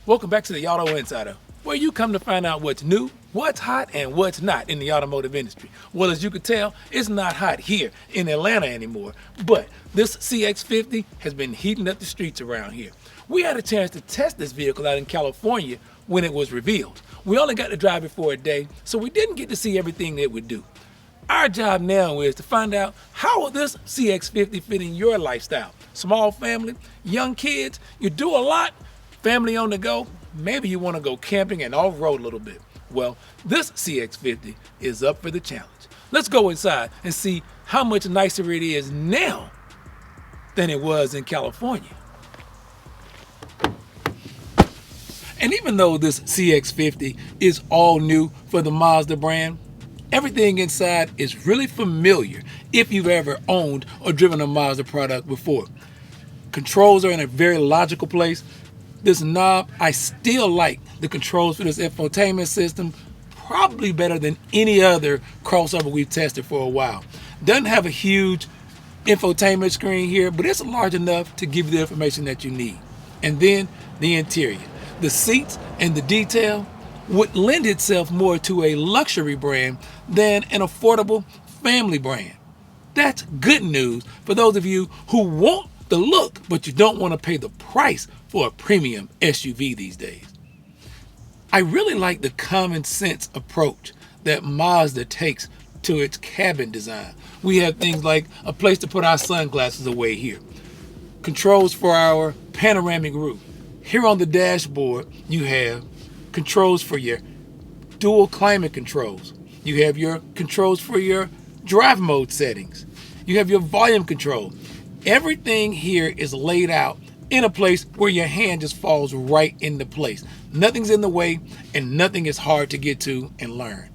Welcome back to the Auto Insider, where you come to find out what's new, what's hot, and what's not in the automotive industry. Well, as you can tell, it's not hot here in Atlanta anymore, but this CX50 has been heating up the streets around here. We had a chance to test this vehicle out in California when it was revealed. We only got to drive it for a day, so we didn't get to see everything it would do. Our job now is to find out how will this CX50 fit in your lifestyle. Small family, young kids, you do a lot, family on the go, maybe you want to go camping and off-road a little bit. Well, this CX50 is up for the challenge. Let's go inside and see how much nicer it is now than it was in California. And even though this CX50 is all new for the Mazda brand, everything inside is really familiar if you've ever owned or driven a Mazda product before. Controls are in a very logical place. This knob, I still like the controls for this infotainment system, probably better than any other crossover we've tested for a while. Doesn't have a huge infotainment screen here, but it's large enough to give you the information that you need. And then the interior. The seats and the detail would lend itself more to a luxury brand than an affordable family brand. That's good news for those of you who want the look, but you don't want to pay the price for a premium SUV these days. I really like the common sense approach that Mazda takes to its cabin design. We have things like a place to put our sunglasses away here, controls for our panoramic roof. Here on the dashboard, you have controls for your dual climate controls. You have your controls for your drive mode settings. You have your volume control. Everything here is laid out in a place where your hand just falls right into place. Nothing's in the way and nothing is hard to get to and learn.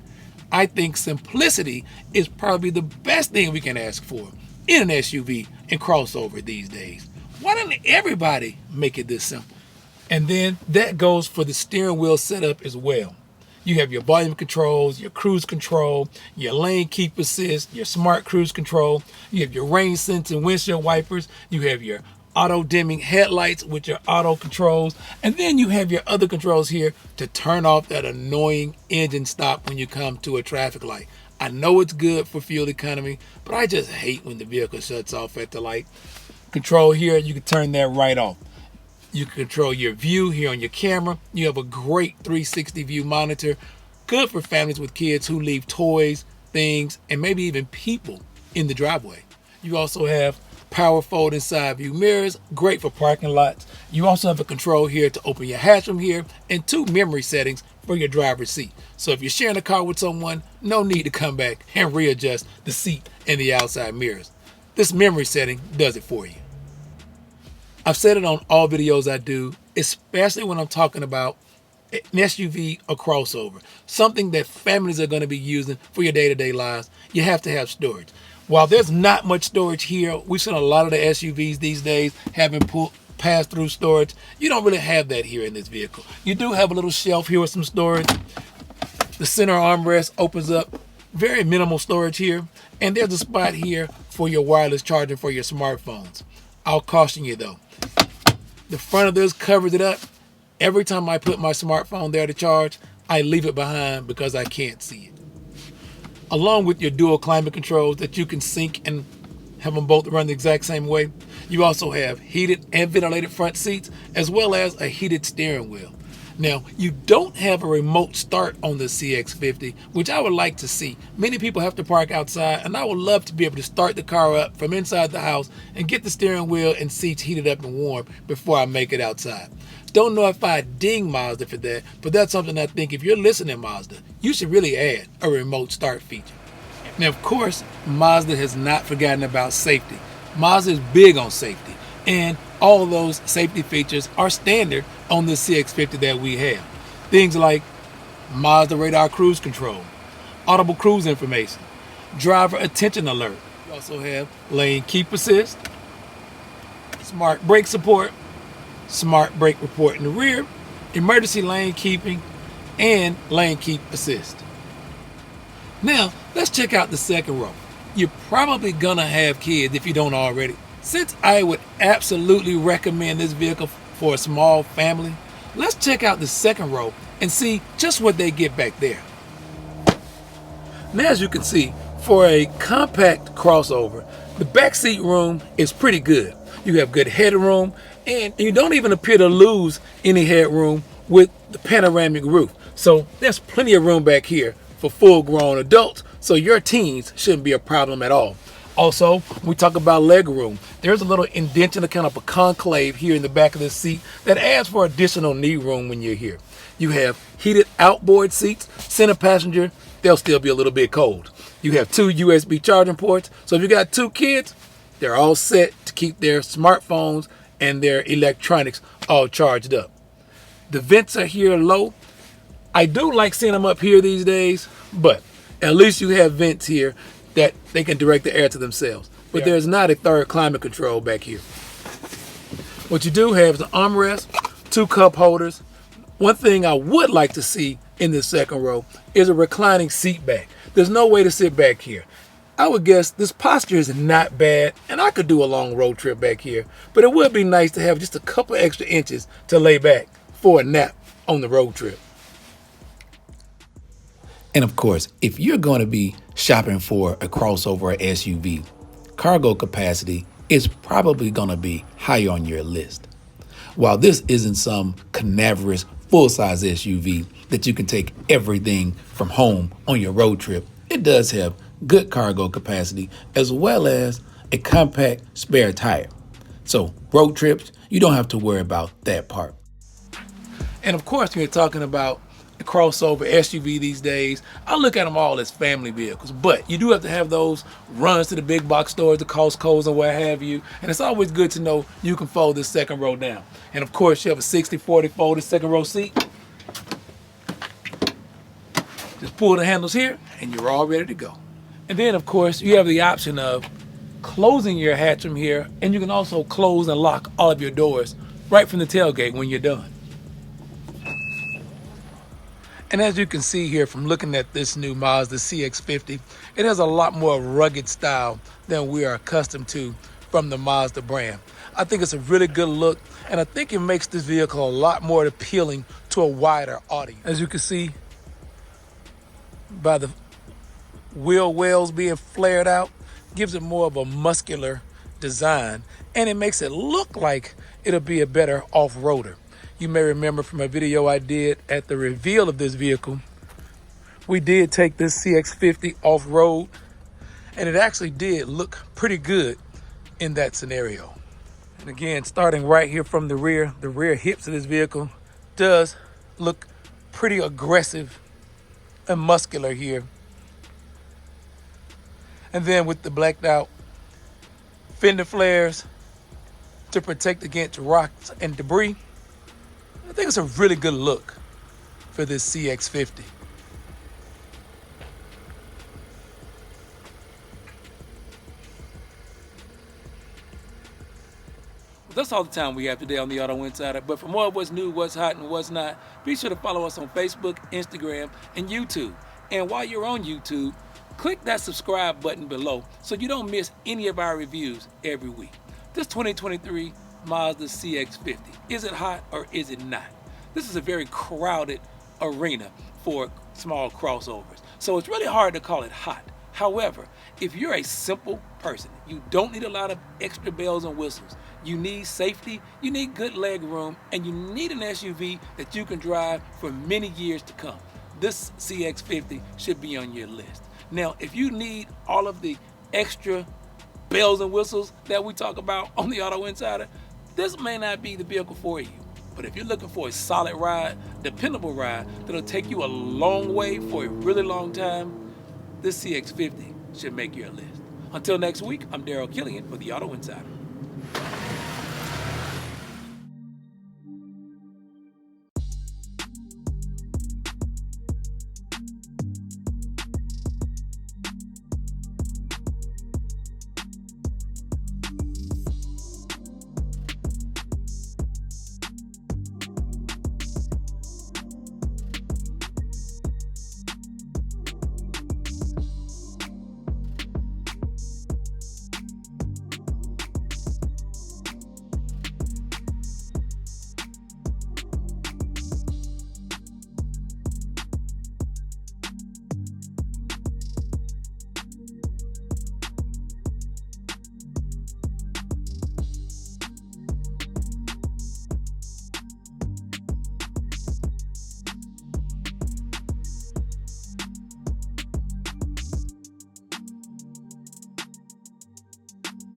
I think simplicity is probably the best thing we can ask for in an SUV and crossover these days. Why don't everybody make it this simple? And then that goes for the steering wheel setup as well. You have your volume controls, your cruise control, your lane keep assist, your smart cruise control. You have your rain sensing windshield wipers. You have your auto dimming headlights with your auto controls. And then you have your other controls here to turn off that annoying engine stop when you come to a traffic light. I know it's good for fuel economy, but I just hate when the vehicle shuts off at the light. Control here, you can turn that right off. You can control your view here on your camera. You have a great 360 view monitor, good for families with kids who leave toys, things, and maybe even people in the driveway. You also have power folding side view mirrors, great for parking lots. You also have a control here to open your hatch from here and 2 memory settings for your driver's seat. So if you're sharing a car with someone, no need to come back and readjust the seat and the outside mirrors. This memory setting does it for you. I've said it on all videos I do, especially when I'm talking about an SUV or crossover, something that families are going to be using for your day-to-day lives. You have to have storage. While there's not much storage here, we've seen a lot of the SUVs these days having pass-through storage. You don't really have that here in this vehicle. You do have a little shelf here with some storage. The center armrest opens up, very minimal storage here. And there's a spot here for your wireless charging for your smartphones. I'll caution you though, the front of this covers it up. Every time I put my smartphone there to charge, I leave it behind because I can't see it. Along with your dual climate controls that you can sync and have them both run the exact same way, you also have heated and ventilated front seats as well as a heated steering wheel. Now, you don't have a remote start on the CX50, which I would like to see. Many people have to park outside, and I would love to be able to start the car up from inside the house and get the steering wheel and seats heated up and warm before I make it outside. Don't know if I ding Mazda for that, but that's something I think if you're listening, Mazda, you should really add a remote start feature. Now, of course, Mazda has not forgotten about safety. Mazda is big on safety, and all of those safety features are standard on the CX50 that we have. Things like Mazda radar cruise control, audible cruise information, driver attention alert. We also have lane keep assist, smart brake support, smart brake report in the rear, emergency lane keeping, and lane keep assist. Now, let's check out the second row. You're probably gonna have kids if you don't already. Since I would absolutely recommend this vehicle for a small family, Let's check out the second row and see just what they get back there. Now, as you can see, for a compact crossover, the back seat room is pretty good. You have good headroom, and you don't even appear to lose any headroom with the panoramic roof. So there's plenty of room back here for full-grown adults, so your teens shouldn't be a problem at all. Also, when we talk about leg room, there's a little indentation, a kind of a concave here in the back of the seat that adds for additional knee room when you're here. You have heated outboard seats. Center passenger, they'll still be a little bit cold. You have 2 USB charging ports, so if you got 2 kids, they're all set to keep their smartphones and their electronics all charged up. The vents are here low. I do like seeing them up here these days, but at least you have vents here that they can direct the air to themselves. But there's not a third climate control back here. What you do have is an armrest, 2 cup holders. One thing I would like to see in this second row is a reclining seat back. There's no way to sit back here. I would guess this posture is not bad, and I could do a long road trip back here, but it would be nice to have just a couple extra inches to lay back for a nap on the road trip. And of course, if you're going to be shopping for a crossover or SUV, cargo capacity is probably going to be high on your list. While this isn't some cadaverous full-size SUV that you can take everything from home on your road trip, it does have good cargo capacity as well as a compact spare tire. So road trips, you don't have to worry about that part. And of course, when you're talking about a crossover SUV these days, I look at them all as family vehicles, but you do have to have those runs to the big box stores, the Costco's and what have you, and it's always good to know you can fold this second row down. And of course, you have a 60/40 folded second row seat. Just pull the handles here and you're all ready to go. And then of course, you have the option of closing your hatch from here, and you can also close and lock all of your doors right from the tailgate when you're done. And as you can see here from looking at this new Mazda CX50, it has a lot more rugged style than we are accustomed to from the Mazda brand. I think it's a really good look, and I think it makes this vehicle a lot more appealing to a wider audience. As you can see by the wheel wells being flared out, gives it more of a muscular design, and it makes it look like it'll be a better off-roader. You may remember from a video I did at the reveal of this vehicle, we did take this CX50 off-road, and it actually did look pretty good in that scenario. And again, starting right here from the rear hips of this vehicle does look pretty aggressive and muscular here. And then with the blacked out fender flares to protect against rocks and debris, I think it's a really good look for this CX50. Well, that's all the time we have today on the Auto Insider. But for more of what's new, what's hot, and what's not, be sure to follow us on Facebook, Instagram, and YouTube. And while you're on YouTube, click that subscribe button below so you don't miss any of our reviews every week. This 2023 Mazda CX50, is it hot or is it not? This is a very crowded arena for small crossovers, so it's really hard to call it hot. However, if you're a simple person, you don't need a lot of extra bells and whistles. You need safety, you need good leg room, and you need an SUV that you can drive for many years to come. This CX50 should be on your list. Now, if you need all of the extra bells and whistles that we talk about on the Auto Insider, this may not be the vehicle for you. But if you're looking for a solid ride, dependable ride that'll take you a long way for a really long time, this CX50 should make your list. Until next week, I'm Daryl Killian for the Auto Insider.